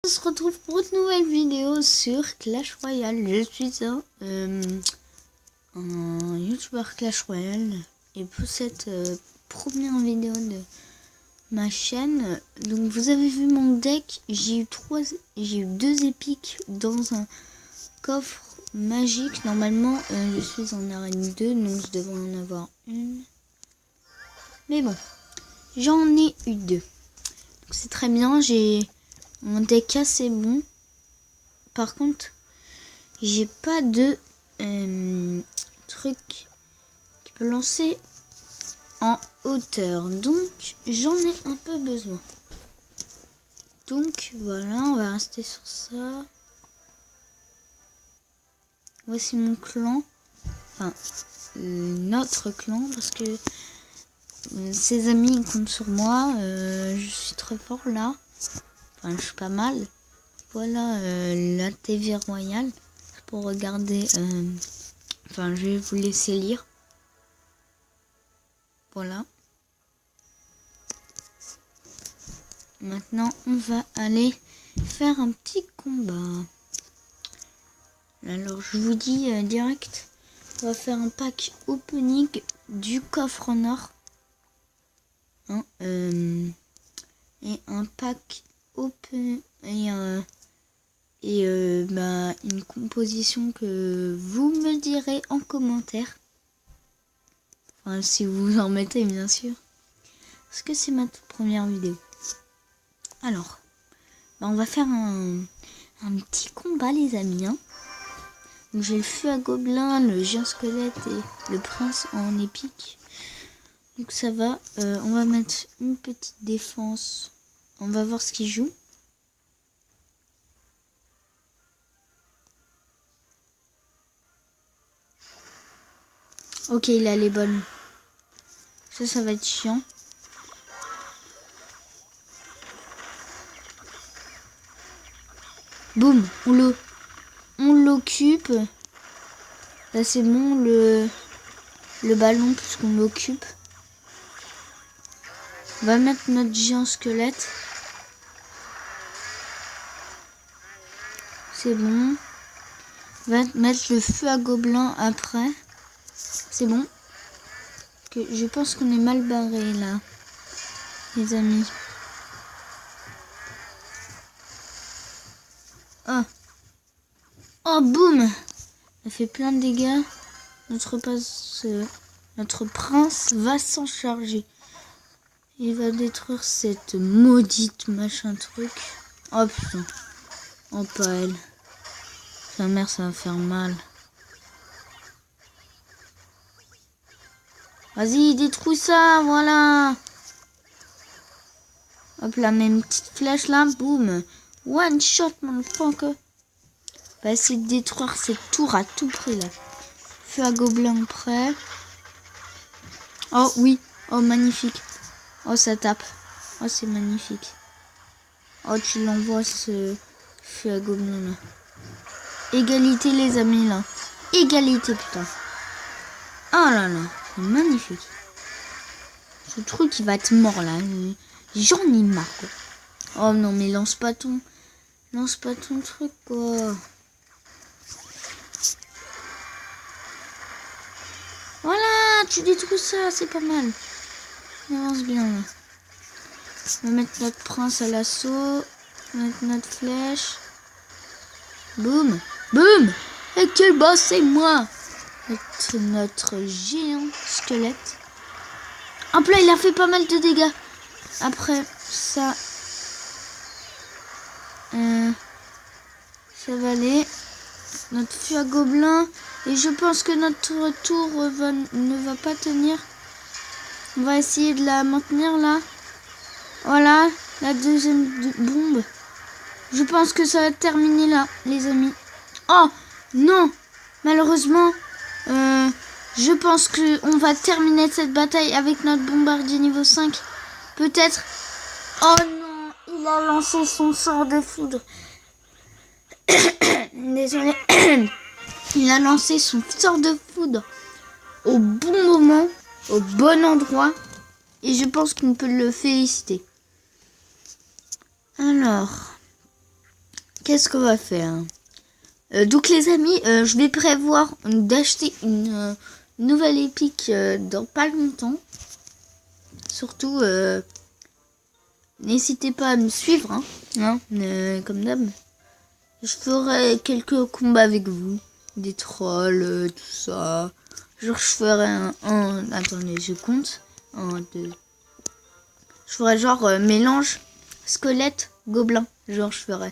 On se retrouve pour une nouvelle vidéo sur Clash Royale. Je suis un youtubeur Clash Royale et pour cette première vidéo de ma chaîne, donc vous avez vu mon deck, j'ai eu 2 épiques dans un coffre magique. Normalement je suis en arène 2, donc je devrais en avoir une, mais bon, j'en ai eu 2, c'est très bien. J'ai mon deck assez bon. Par contre, j'ai pas de truc qui peut lancer en hauteur, donc j'en ai un peu besoin. Donc voilà, on va rester sur ça. Voici mon clan, enfin notre clan, parce que ses amis comptent sur moi. Je suis très fort là, enfin je suis pas mal. Voilà la TV royale pour regarder. Enfin, je vais vous laisser lire. Voilà. Maintenant, on va aller faire un petit combat. Alors, je vous dis direct, on va faire un pack opening du coffre en or. Hein, et un pack open et une composition que vous me direz en commentaire. Enfin, si vous en mettez, bien sûr. Parce que c'est ma toute première vidéo. Alors, on va faire un petit combat, les amis. Hein. Donc, j'ai le feu à gobelin, le géant squelette et le prince en épique. Donc ça va. On va mettre une petite défense. On va voir ce qu'il joue. Ok, il a les bonnes. Ça va être chiant. Boum, on l'occupe. Là c'est bon, le ballon, puisqu'on l'occupe. On va mettre notre géant squelette. C'est bon. On va mettre le feu à gobelin après. C'est bon. Je pense qu'on est mal barré là, les amis. Oh boum, ça fait plein de dégâts. Notre prince va s'en charger. Il va détruire cette maudite machin truc. Oh putain. Oh pas elle. Sa mère, ça va faire mal. Vas-y, détruis ça, voilà. Hop là, même petite flèche là, boum. One shot, mon fuck. On va essayer de détruire cette tour à tout prix là. Feu à gobelin prêt. Oh oui, oh magnifique. Oh ça tape. Oh c'est magnifique. Oh tu l'envoies ce feu à gobelin là. Égalité les amis là. Égalité putain. Oh là là, c'est magnifique. Ce truc il va être mort là. J'en ai marre quoi. Oh non mais lance pas ton truc quoi. Voilà, tu détruis ça, c'est pas mal. On avance bien là. On va mettre notre prince à l'assaut. Mettre notre flèche. Boum, boum. Et quel boss, c'est moi. Mettre notre géant squelette. Hop là, il a fait pas mal de dégâts. Après ça, ça va aller. Notre feu à gobelin. Et je pense que notre tour ne va pas tenir. On va essayer de la maintenir là. Voilà, la deuxième bombe. Je pense que ça va terminer là, les amis. Oh, non. Malheureusement, je pense qu'on va terminer cette bataille avec notre bombardier niveau 5. Peut-être. Oh non, il a lancé son sort de foudre. Désolé. Il a lancé son sort de foudre au bon moment, au bon endroit. Et je pense qu'on peut le féliciter. Alors, qu'est-ce qu'on va faire? Donc les amis, je vais prévoir d'acheter une nouvelle épique dans pas longtemps. Surtout, n'hésitez pas à me suivre, hein, comme d'hab. Je ferai quelques combats avec vous, des trolls, tout ça. Genre je ferai attendez, je compte. 1, 2. Je ferai genre mélange squelette gobelin. Genre je ferai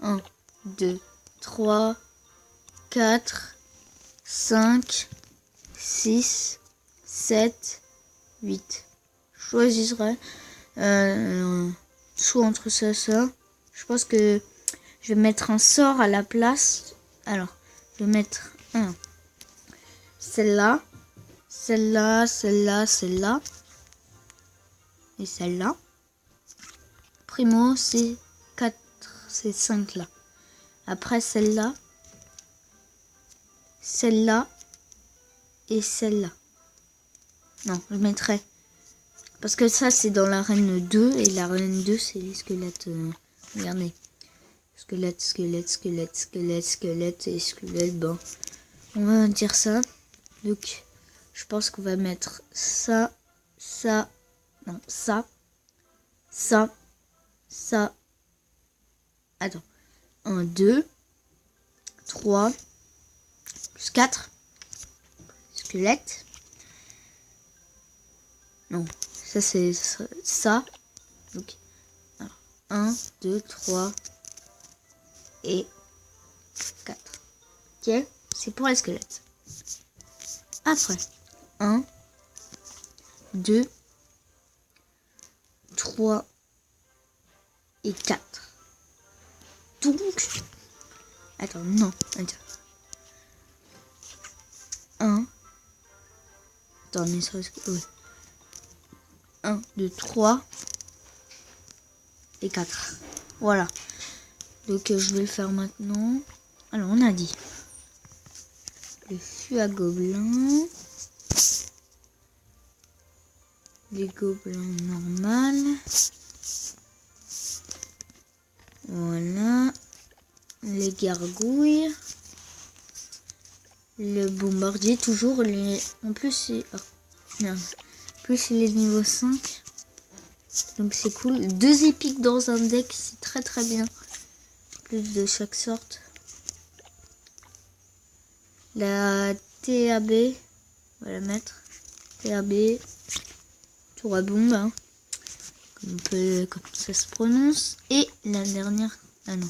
1, 2, 3, 4, 5, 6, 7, 8. Je choisirai soit entre ça. Je pense que je vais mettre un sort à la place. Alors, je vais mettre celle-là, celle-là, celle-là, celle-là. Et celle-là. Primo, c'est 4, c'est 5 là. Après celle-là, celle-là et celle-là. Non, je mettrai. Parce que ça, c'est dans l'arène 2. Et l'arène 2, c'est les squelettes. Regardez. Squelette, squelette, squelette, squelette, squelette et squelette. Bon, on va dire ça. Donc, je pense qu'on va mettre ça, ça, non, ça, ça, ça. Attends. 1, 2, 3, plus 4. Squelette. Non, ça c'est ça. Donc, 1, 2, 3 et 4. Ok, c'est pour les squelettes. Après, 1, 2, 3 et 4. Donc, attends, non, attends. 1, attends, mais ça, oui. 1, 2, 3 et 4. Voilà. Donc, je vais le faire maintenant. Alors, on a dit le fût à gobelins. Les gobelins normales. Voilà. Les gargouilles. Le bombardier, toujours les. En plus, c'est. Oh, non. En plus, il est niveau 5. Donc, c'est cool. 2 épiques dans un deck, c'est très très bien. Plus de chaque sorte. La TAB, on va la mettre. TAB, tour à bombe, hein. Comme ça se prononce. Et la dernière, ah non.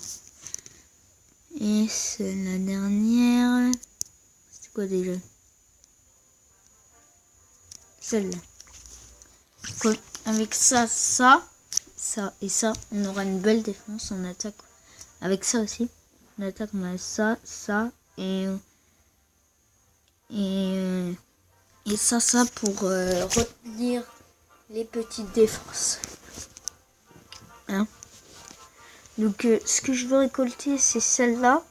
Et c'est la dernière. C'est quoi déjà? Celle-là. Avec ça, ça et ça, on aura une belle défense. On attaque avec ça aussi. On attaque, on a ça et ça pour retenir les petites défenses. Hein? Donc ce que je veux récolter, c'est celle-là.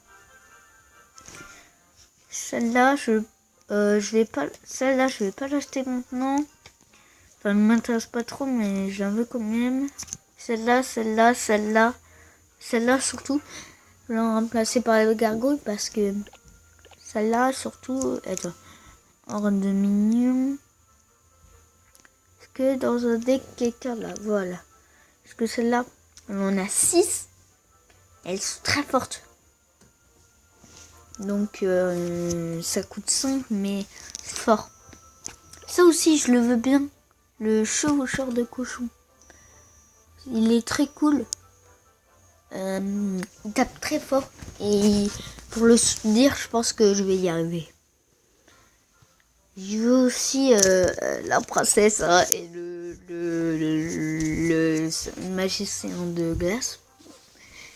Celle-là, je vais pas l'acheter maintenant. Enfin, elle ne m'intéresse pas trop, mais j'en veux quand même. Celle-là, celle-là, celle-là, celle-là surtout. Je vais la remplacer par les gargouilles parce que celle-là surtout, attends, hors de minion. Est-ce que dans un deck quelqu'un là, voilà. Parce que celle-là, on en a 6. Elles sont très fortes. Donc ça coûte 5, mais c'est fort. Ça aussi, je le veux bien. Le chevaucheur de cochon. Il est très cool. Il tape très fort. Et pour le soutenir, je pense que je vais y arriver. Je veux aussi la princesse et le magicien de glace.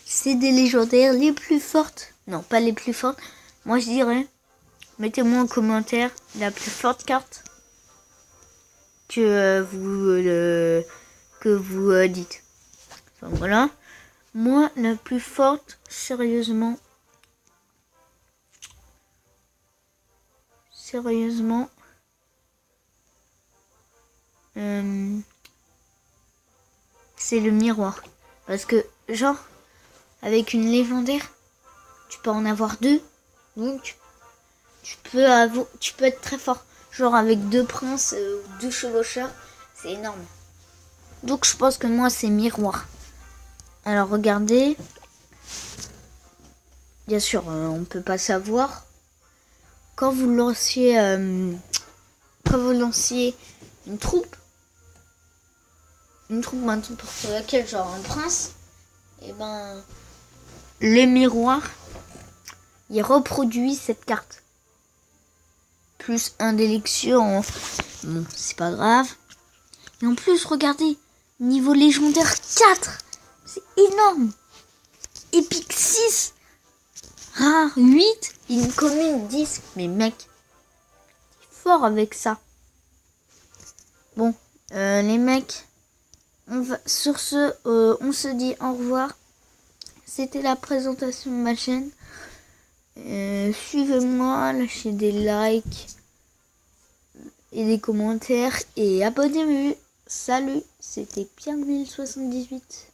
C'est des légendaires les plus fortes. Non, pas les plus fortes. Moi, je dirais, mettez-moi en commentaire la plus forte carte que vous dites. Enfin, voilà. Moi, la plus forte, sérieusement, c'est le miroir. Parce que, genre, avec une légendaire, tu peux en avoir 2. Donc, tu peux être très fort. Genre avec 2 princes ou 2 chevaucheurs, c'est énorme. Donc, je pense que moi, c'est miroir. Alors, regardez. Bien sûr, on peut pas savoir. Quand vous lanciez une troupe n'importe laquelle, genre un prince, et ben les miroirs, il reproduit cette carte. Plus 1 d'élection. Bon, c'est pas grave. Et en plus, regardez, niveau légendaire 4, c'est énorme. Épique 6, rare 8, une commune 10. Mais mec, fort avec ça. Bon, les mecs, sur ce, on se dit au revoir. C'était la présentation de ma chaîne. Suivez-moi, lâchez des likes et des commentaires et abonnez-vous. Salut, c'était Pierre 1078.